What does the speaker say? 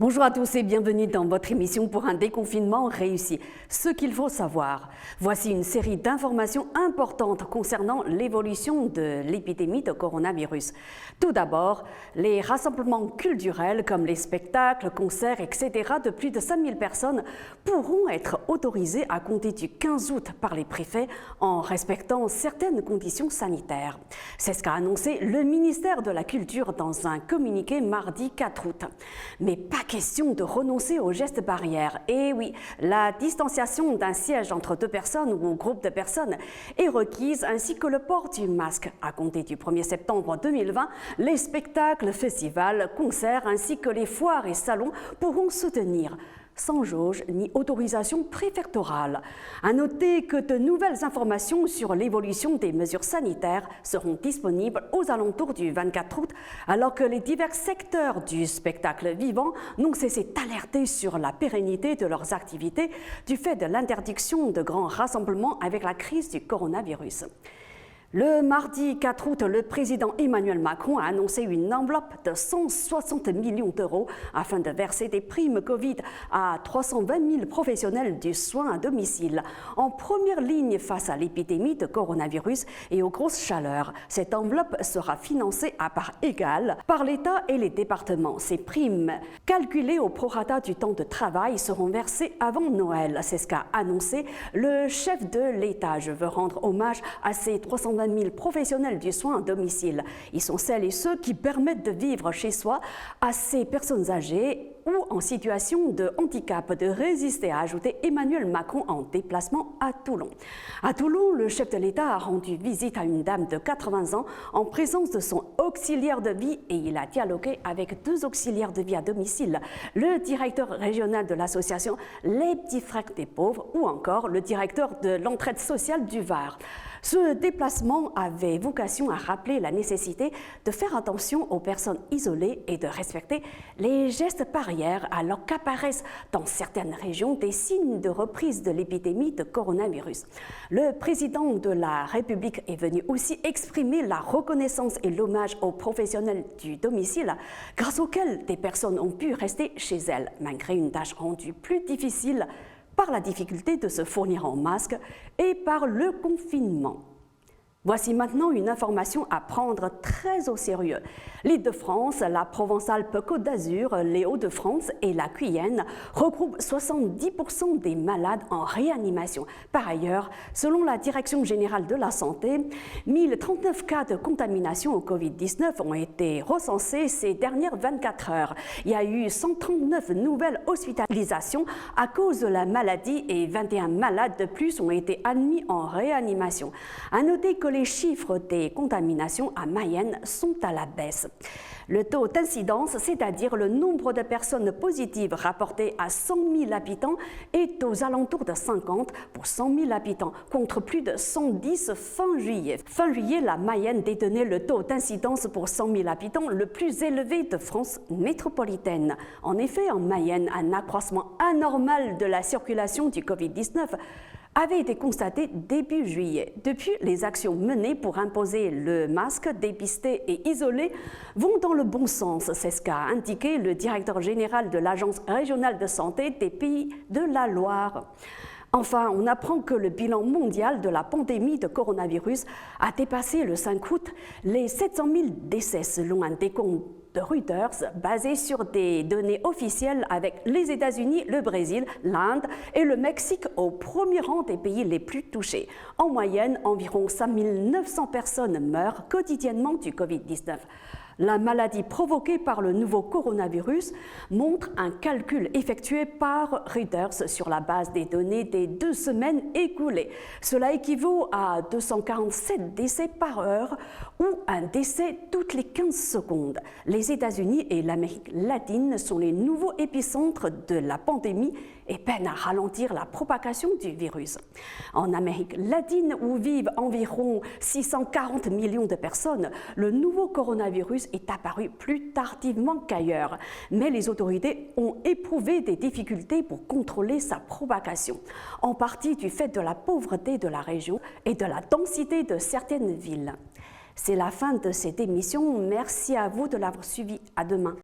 Bonjour à tous et bienvenue dans votre émission pour un déconfinement réussi. Ce qu'il faut savoir. Voici une série d'informations importantes concernant l'évolution de l'épidémie de coronavirus. Tout d'abord, les rassemblements culturels comme les spectacles, concerts, etc. de plus de 5000 personnes pourront être autorisés à compter du 15 août par les préfets en respectant certaines conditions sanitaires. C'est ce qu'a annoncé le ministère de la Culture dans un communiqué mardi 4 août. Mais pas question de renoncer aux gestes barrières. Et oui, la distanciation d'un siège entre deux personnes ou groupe de personnes est requise, ainsi que le port du masque. À compter du 1er septembre 2020, les spectacles, festivals, concerts ainsi que les foires et salons pourront se tenir sans jauge ni autorisation préfectorale. À noter que de nouvelles informations sur l'évolution des mesures sanitaires seront disponibles aux alentours du 24 août, alors que les divers secteurs du spectacle vivant n'ont cessé d'alerter sur la pérennité de leurs activités du fait de l'interdiction de grands rassemblements avec la crise du coronavirus. Le mardi 4 août, le président Emmanuel Macron a annoncé une enveloppe de 160 millions d'euros afin de verser des primes Covid à 320 000 professionnels du soin à domicile. En première ligne face à l'épidémie de coronavirus et aux grosses chaleurs, cette enveloppe sera financée à part égale par l'État et les départements. Ces primes, calculées au prorata du temps de travail, seront versées avant Noël. C'est ce qu'a annoncé le chef de l'État. Je veux rendre hommage à ces 320 000 professionnels du soin à domicile. Ils sont celles et ceux qui permettent de vivre chez soi à ces personnes âgées ou en situation de handicap, de résister, a ajouté Emmanuel Macron en déplacement à Toulon. À Toulon, le chef de l'État a rendu visite à une dame de 80 ans en présence de son auxiliaire de vie et il a dialogué avec deux auxiliaires de vie à domicile, le directeur régional de l'association Les Petits Frères des Pauvres ou encore le directeur de l'entraide sociale du Var. Ce déplacement avait vocation à rappeler la nécessité de faire attention aux personnes isolées et de respecter les gestes barrières alors qu'apparaissent dans certaines régions des signes de reprise de l'épidémie de coronavirus. Le président de la République est venu aussi exprimer la reconnaissance et l'hommage aux professionnels du domicile grâce auxquels des personnes ont pu rester chez elles, malgré une tâche rendue plus difficile par la difficulté de se fournir en masque et par le confinement. Voici maintenant une information à prendre très au sérieux. L'Île-de-France, la Provence-Alpes-Côte d'Azur, les Hauts-de-France et la Guyane regroupent 70% des malades en réanimation. Par ailleurs, selon la Direction générale de la santé, 1039 cas de contamination au Covid-19 ont été recensés ces dernières 24 heures. Il y a eu 139 nouvelles hospitalisations à cause de la maladie et 21 malades de plus ont été admis en réanimation. À noter que les chiffres des contaminations à Mayenne sont à la baisse. Le taux d'incidence, c'est-à-dire le nombre de personnes positives rapportées à 100 000 habitants, est aux alentours de 50 pour 100 000 habitants, contre plus de 110 fin juillet. Fin juillet, la Mayenne détenait le taux d'incidence pour 100 000 habitants le plus élevé de France métropolitaine. En effet, en Mayenne, un accroissement anormal de la circulation du Covid-19 avait été constaté début juillet. Depuis, les actions menées pour imposer le masque, dépister et isoler vont dans le bon sens. C'est ce qu'a indiqué le directeur général de l'Agence régionale de santé des Pays de la Loire. Enfin, on apprend que le bilan mondial de la pandémie de coronavirus a dépassé le 5 août les 700 000 décès selon un décompte de Reuters basé sur des données officielles avec les États-Unis, le Brésil, l'Inde et le Mexique au premier rang des pays les plus touchés. En moyenne, environ 5 900 personnes meurent quotidiennement du Covid-19. La maladie provoquée par le nouveau coronavirus montre un calcul effectué par Reuters sur la base des données des 2 semaines écoulées. Cela équivaut à 247 décès par heure ou un décès toutes les 15 secondes. Les États-Unis et l'Amérique latine sont les nouveaux épicentres de la pandémie et peinent à ralentir la propagation du virus. En Amérique latine, où vivent environ 640 millions de personnes, le nouveau coronavirus est apparu plus tardivement qu'ailleurs, mais les autorités ont éprouvé des difficultés pour contrôler sa propagation, en partie du fait de la pauvreté de la région et de la densité de certaines villes. C'est la fin de cette émission. Merci à vous de l'avoir suivi. À demain.